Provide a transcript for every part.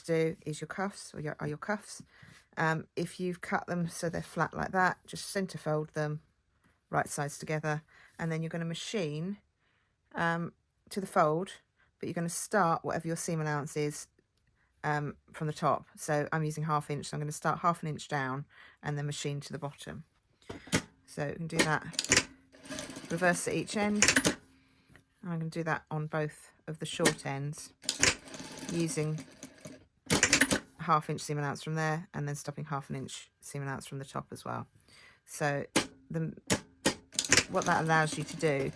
do is your cuffs, or your cuffs. If you've cut them so they're flat like that, just centre fold them right sides together, and then you're going to machine to the fold, but you're going to start whatever your seam allowance is from the top. So I'm using 1/2 inch, so I'm going to start 1/2 inch down and then machine to the bottom. So you can do that, reverse at each end. And I'm going to do that on both of the short ends using 1/2 inch seam allowance from there, and then stopping 1/2 inch seam allowance from the top as well. So what that allows you to do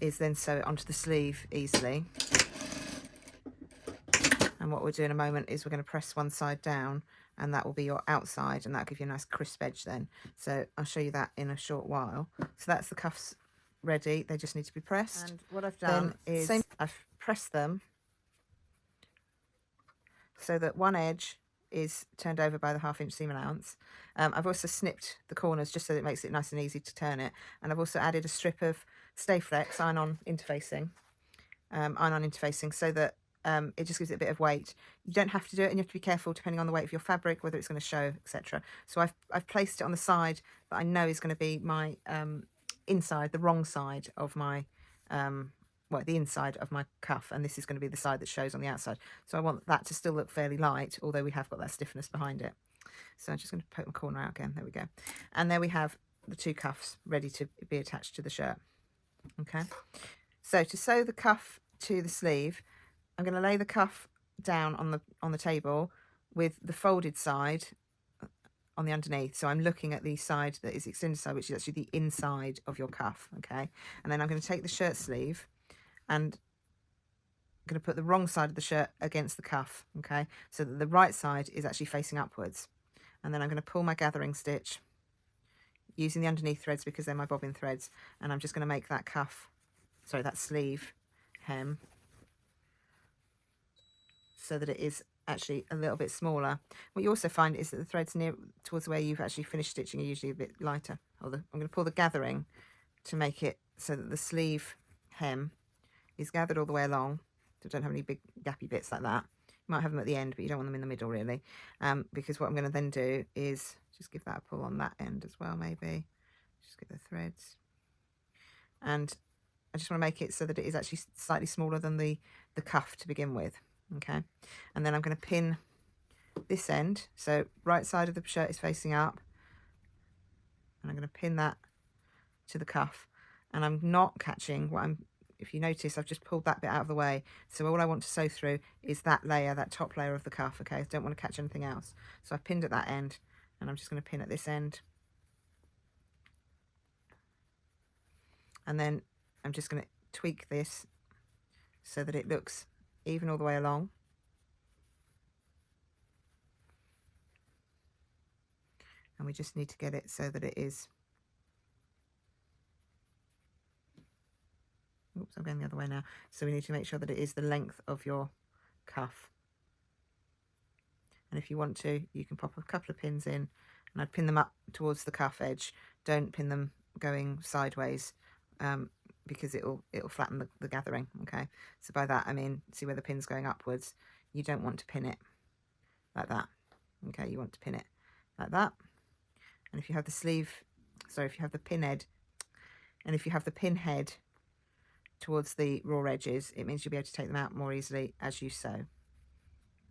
is then sew it onto the sleeve easily. And what we'll do in a moment is we're going to press one side down, and that will be your outside, and that'll give you a nice crisp edge then. So I'll show you that in a short while. So that's the cuffs ready, they just need to be pressed. And what I've done is I've pressed them so that one edge is turned over by the 1/2 inch seam allowance. I've also snipped the corners just so that it makes it nice and easy to turn it, and I've also added a strip of Stayflex iron-on interfacing, so that it just gives it a bit of weight. You don't have to do it, and you have to be careful depending on the weight of your fabric, whether it's going to show, etc. So I've placed it on the side that I know is going to be my inside, the wrong side of my well, the inside of my cuff, and this is going to be the side that shows on the outside. So I want that to still look fairly light, although we have got that stiffness behind it. So I'm just going to poke my corner out again. There we go. And there we have the two cuffs ready to be attached to the shirt. Okay. So to sew the cuff to the sleeve, I'm going to lay the cuff down on the table with the folded side on the underneath. So I'm looking at the side that is extended side, which is actually the inside of your cuff. Okay. And then I'm going to take the shirt sleeve, and I'm going to put the wrong side of the shirt against the cuff, okay, so that the right side is actually facing upwards. And then I'm going to pull my gathering stitch using the underneath threads because they're my bobbin threads, and I'm just going to make that that sleeve hem so that it is actually a little bit smaller. What you also find is that the threads near towards where you've actually finished stitching are usually a bit lighter. I'm going to pull the gathering to make it so that the sleeve hem is gathered all the way along, so don't have any big gappy bits like that. You might have them at the end, but you don't want them in the middle really, because what I'm going to then do is just give that a pull on that end as well, maybe just get the threads, and I just want to make it so that it is actually slightly smaller than the cuff to begin with. Okay, and then I'm going to pin this end, so right side of the shirt is facing up, and I'm going to pin that to the cuff, and I'm not catching if you notice, I've just pulled that bit out of the way. So all I want to sew through is that layer, that top layer of the cuff, okay? I don't want to catch anything else. So I've pinned at that end, and I'm just going to pin at this end. And then I'm just going to tweak this so that it looks even all the way along. And we just need to get it so that it is... Oops, I'm going the other way now. So we need to make sure that it is the length of your cuff. And if you want to, you can pop a couple of pins in, and I'd pin them up towards the cuff edge. Don't pin them going sideways, because it'll flatten the gathering. Okay, so by that I mean, see where the pin's going upwards, you don't want to pin it like that. Okay, you want to pin it like that. And if you have the sleeve, sorry, if you have the pin head, and if you have the pin head towards the raw edges, it means you'll be able to take them out more easily as you sew.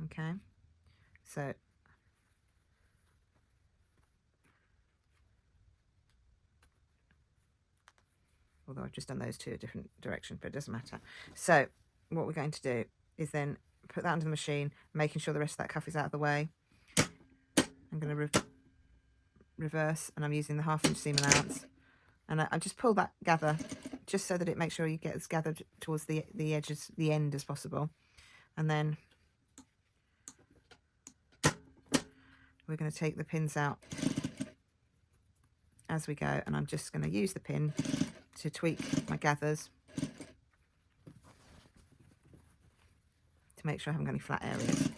Okay, so although I've just done those two a different direction, but it doesn't matter. So what we're going to do is then put that under the machine, making sure the rest of that cuff is out of the way. I'm going to reverse, and I'm using the 1/2 inch seam allowance, and I just pull that gather just so that it makes sure you get as gathered towards the edges, the end as possible. And then we're going to take the pins out as we go, and I'm just going to use the pin to tweak my gathers to make sure I haven't got any flat areas.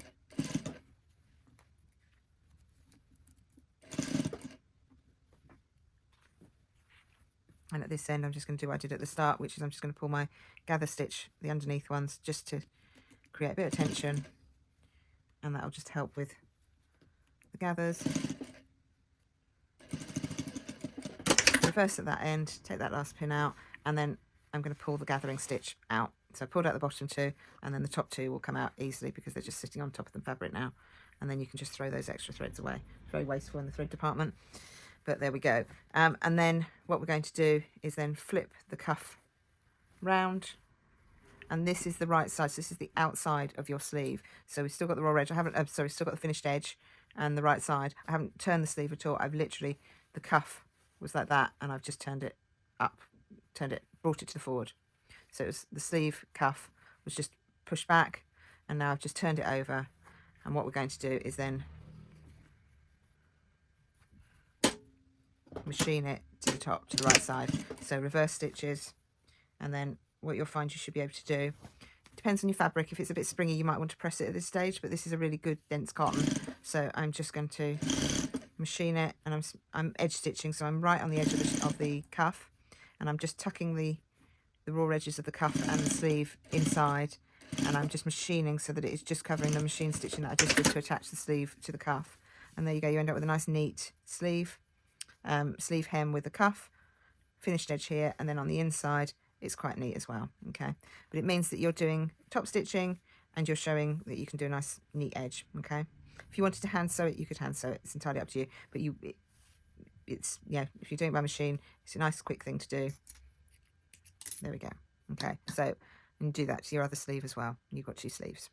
And at this end, I'm just going to do what I did at the start, which is I'm just going to pull my gather stitch, the underneath ones, just to create a bit of tension. and that'll just help with the gathers. Reverse at that end, take that last pin out, and then I'm going to pull the gathering stitch out. So I pulled out the bottom two, and then the top two will come out easily because they're just sitting on top of the fabric now. And then you can just throw those extra threads away. Very wasteful in the thread department, but there we go. And then what we're going to do is then flip the cuff round, and this is the right side. So this is the outside of your sleeve. So we've still got the raw edge. I haven't, sorry, still got the finished edge and the right side. I haven't turned the sleeve at all. I've literally, the cuff was like that, and I've just turned it up, brought it to the forward. So it was the sleeve cuff was just pushed back, and now I've just turned it over. And what we're going to do is then machine it to the top, to the right side. So reverse stitches, and then what you'll find you should be able to do, depends on your fabric. If it's a bit springy, you might want to press it at this stage, but this is a really good dense cotton. So I'm just going to machine it, and I'm edge stitching, so I'm right on the edge of the cuff, and I'm just tucking the raw edges of the cuff and the sleeve inside, and I'm just machining so that it is just covering the machine stitching that I just did to attach the sleeve to the cuff. And there you go, you end up with a nice neat sleeve, sleeve hem with the cuff, finished edge here, and then on the inside it's quite neat as well. Okay, but it means that you're doing top stitching and you're showing that you can do a nice neat edge. Okay, if you wanted to hand sew it, you could hand sew it. It's entirely up to you, but it's yeah, if you're doing it by machine, it's a nice quick thing to do. There we go. Okay, so and do that to your other sleeve as well. You've got two sleeves.